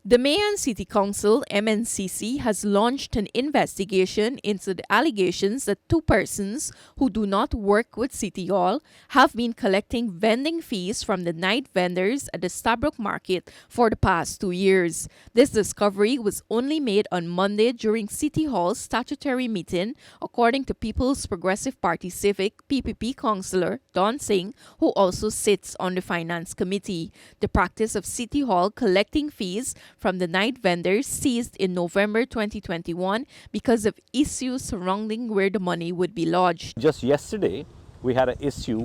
The Mayor and City Council (MNCC) has launched an investigation into the allegations that two persons who do not work with City Hall have been collecting vending fees from the night vendors at the Stabroek Market for the past 2 years. This discovery was only made on Monday during City Hall's statutory meeting, according to People's Progressive Party Civic (PPP) councillor Don Singh, who also sits on the Finance Committee. The practice of City Hall collecting fees from the night vendors ceased in November 2021 because of issues surrounding where the money would be lodged. Just yesterday, we had an issue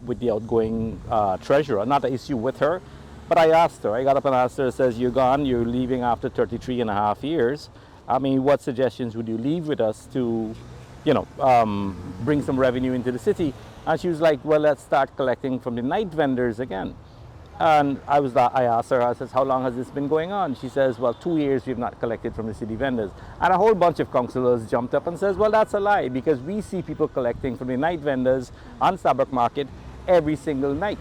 with the outgoing treasurer, not an issue with her, but I asked her, I got up and asked her, says, you're gone, you're leaving after 33 and a half years. I mean, what suggestions would you leave with us to, bring some revenue into the city? And she was like, well, let's start collecting from the night vendors again. And I asked her, I says, how long has this been going on? She says, well, 2 years we've not collected from the city vendors. And a whole bunch of councillors jumped up and says, well, that's a lie, because we see people collecting from the night vendors on Stabroek Market every single night.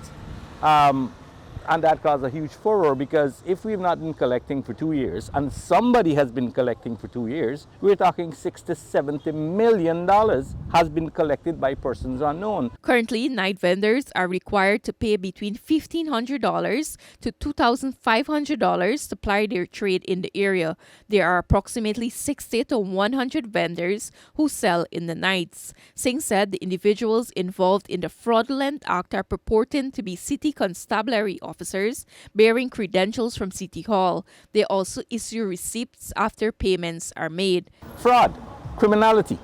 And that caused a huge furor, because if we've not been collecting for 2 years and somebody has been collecting for 2 years, we're talking $60 to $70 million has been collected by persons unknown. Currently, night vendors are required to pay between $1,500 to $2,500 to ply their trade in the area. There are approximately 60 to 100 vendors who sell in the nights. Singh said the individuals involved in the fraudulent act are purporting to be City Constabulary officers bearing credentials from City Hall. They also issue receipts after payments are made. Fraud, criminality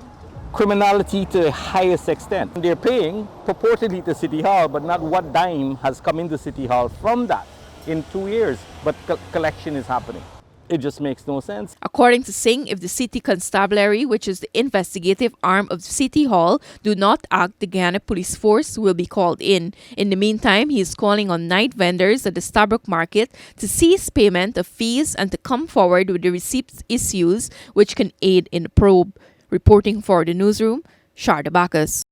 to the highest extent. They're paying purportedly to City Hall, but not what dime has come into City Hall from that in 2 years, but collection is happening. It just makes no sense. According to Singh, if the City Constabulary, which is the investigative arm of City Hall, do not act, the Guyana Police Force will be called in. In the meantime, he is calling on night vendors at the Stabroek Market to cease payment of fees and to come forward with the receipts issues which can aid in the probe. Reporting for the newsroom, Sharda Bacchus.